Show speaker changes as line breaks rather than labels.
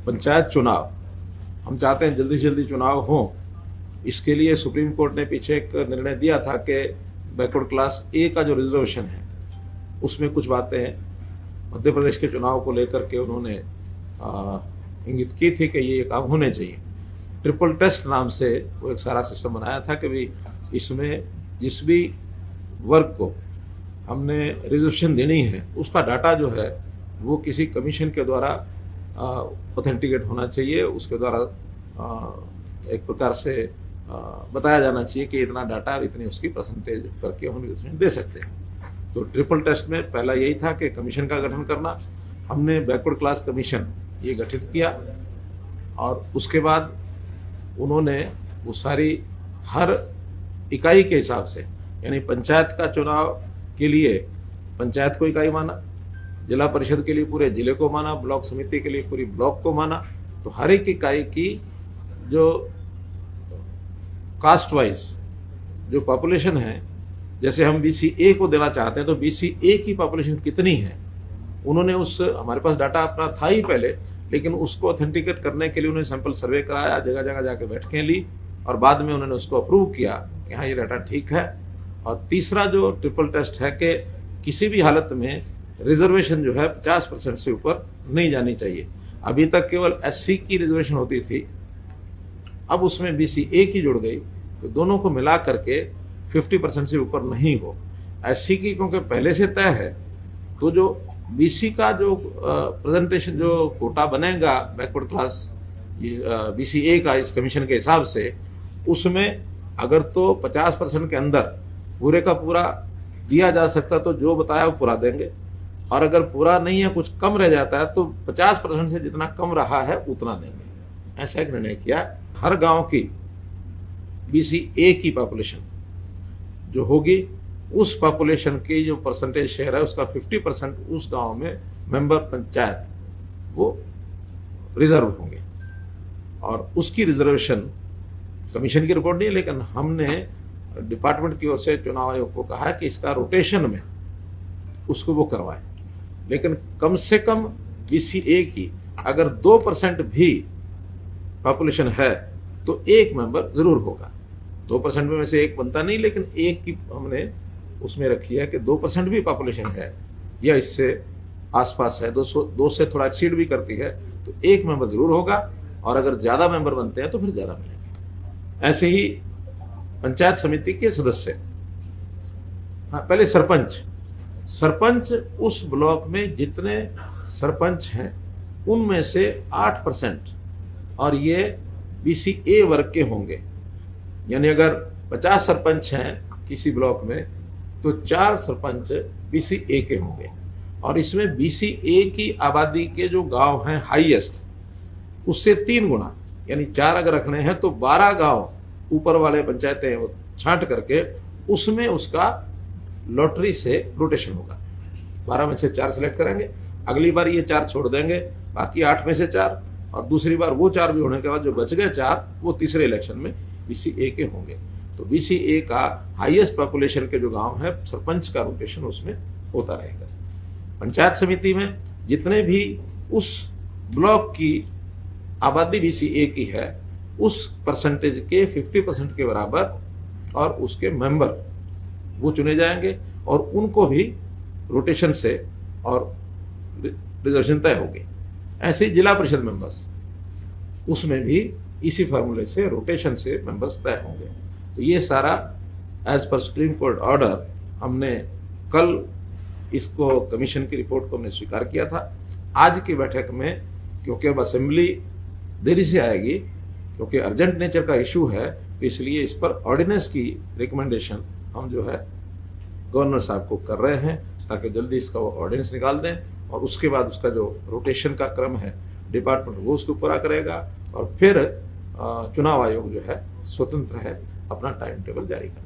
पंचायत चुनाव हम चाहते हैं जल्दी से जल्दी चुनाव हों। इसके लिए सुप्रीम कोर्ट ने पीछे एक निर्णय दिया था कि बैकवर्ड क्लास ए का जो रिजर्वेशन है उसमें कुछ बातें मध्य प्रदेश के चुनाव को लेकर के उन्होंने इंगित की थी कि ये काम होने चाहिए। ट्रिपल टेस्ट नाम से वो एक सारा सिस्टम बनाया था कि भाई इसमें जिस भी वर्ग को हमने रिजर्वेशन देनी है उसका डाटा जो है वो किसी कमीशन के द्वारा ऑथेंटिकेट होना चाहिए, उसके द्वारा एक प्रकार से बताया जाना चाहिए कि इतना डाटा इतनी उसकी परसेंटेज करके हम रिजर्वेशन दे सकते हैं। तो ट्रिपल टेस्ट में पहला यही था कि कमीशन का गठन करना। हमने बैकवर्ड क्लास कमीशन ये गठित किया और उसके बाद उन्होंने वो सारी हर इकाई के हिसाब से, यानी पंचायत का चुनाव के लिए पंचायत को इकाई माना, जिला परिषद के लिए पूरे जिले को माना, ब्लॉक समिति के लिए पूरी ब्लॉक को माना। तो हर एक इकाई की जो कास्ट वाइज जो पॉपुलेशन है, जैसे हम BCA को देना चाहते हैं तो BCA की पॉपुलेशन कितनी है, उन्होंने उस हमारे पास डाटा अपना था ही पहले, लेकिन उसको ऑथेंटिकेट करने के लिए उन्होंने सैंपल सर्वे कराया, जगह जगह जाके बैठकें ली और बाद में उन्होंने उसको अप्रूव किया कि हाँ ये डाटा ठीक है। और तीसरा जो ट्रिपल टेस्ट है कि किसी भी हालत में रिजर्वेशन जो है 50% से ऊपर नहीं जानी चाहिए। अभी तक केवल SC की रिजर्वेशन होती थी, अब उसमें BCA की जुड़ गई तो दोनों को मिला करके 50% से ऊपर नहीं हो। SC की क्योंकि पहले से तय है तो जो BC का जो प्रेजेंटेशन जो कोटा बनेगा बैकवर्ड क्लास BCA का इस कमीशन के हिसाब से, उसमें अगर तो 50% के अंदर पूरे का पूरा दिया जा सकता तो जो बताया वो पूरा देंगे, और अगर पूरा नहीं है कुछ कम रह जाता है तो 50% से जितना कम रहा है उतना देंगे। ऐसा एक निर्णय किया। हर गांव की BCA की पॉपुलेशन जो होगी उस पॉपुलेशन की जो परसेंटेज शेयर है उसका 50% उस गांव में मेंबर पंचायत वो रिजर्व होंगे और उसकी रिजर्वेशन कमीशन की रिपोर्ट नहीं है, लेकिन हमने डिपार्टमेंट की ओर से चुनाव आयोग को कहा कि इसका रोटेशन में उसको वो करवाएं, लेकिन कम से कम BCA की अगर 2% भी पॉपुलेशन है तो एक मेंबर जरूर होगा। 2% में से एक बनता नहीं, लेकिन एक की हमने उसमें रखी है कि 2% भी पॉपुलेशन है या इससे आसपास है, 2 से थोड़ा एक्सीड भी करती है तो एक मेंबर जरूर होगा, और अगर ज्यादा मेंबर बनते हैं तो फिर ज्यादा मिलेंगे। ऐसे ही पंचायत समिति के सदस्य, हाँ पहले सरपंच उस ब्लॉक में जितने सरपंच हैं उनमें से 8% और ये BCA वर्ग के होंगे। यानी अगर 50 सरपंच हैं किसी ब्लॉक में तो 4 सरपंच BCA के होंगे, और इसमें BCA की आबादी के जो गांव हैं हाईएस्ट उससे 3 गुना, यानी 4 अगर रखने हैं तो 12 गांव ऊपर वाले पंचायतें वो छांट करके उसमें उसका लॉटरी से रोटेशन होगा। 12 में से 4 सेलेक्ट करेंगे, अगली बार ये 4 छोड़ देंगे, बाकी 8 में से 4, और दूसरी बार वो 4 भी होने के बाद जो बच गए 4 वो तीसरे इलेक्शन में BCA के होंगे। तो BCA का हाईएस्ट पॉपुलेशन के जो गांव है सरपंच का रोटेशन उसमें होता रहेगा। पंचायत समिति में जितने भी उस ब्लॉक की आबादी BCA की है उस परसेंटेज के 50% के बराबर और उसके मेंबर वो चुने जाएंगे और उनको भी रोटेशन से और रिजर्वेशन तय होगी। ऐसे ही जिला परिषद मेंबर्स, उसमें भी इसी फार्मूले से रोटेशन से मेंबर्स तय होंगे। तो ये सारा as per supreme court order हमने कल इसको कमीशन की रिपोर्ट को हमने स्वीकार किया था। आज की बैठक में क्योंकि अब असेंबली देरी से आएगी, क्योंकि अर्जेंट नेचर का इशू है, तो इसलिए इस पर ऑर्डिनेंस की रिकमेंडेशन हम जो है गवर्नर साहब को कर रहे हैं ताकि जल्दी इसका वो ऑर्डिनेंस निकाल दें, और उसके बाद उसका जो रोटेशन का क्रम है डिपार्टमेंट वो उसको पूरा करेगा, और फिर चुनाव आयोग जो है स्वतंत्र है अपना टाइम टेबल जारी करेगा।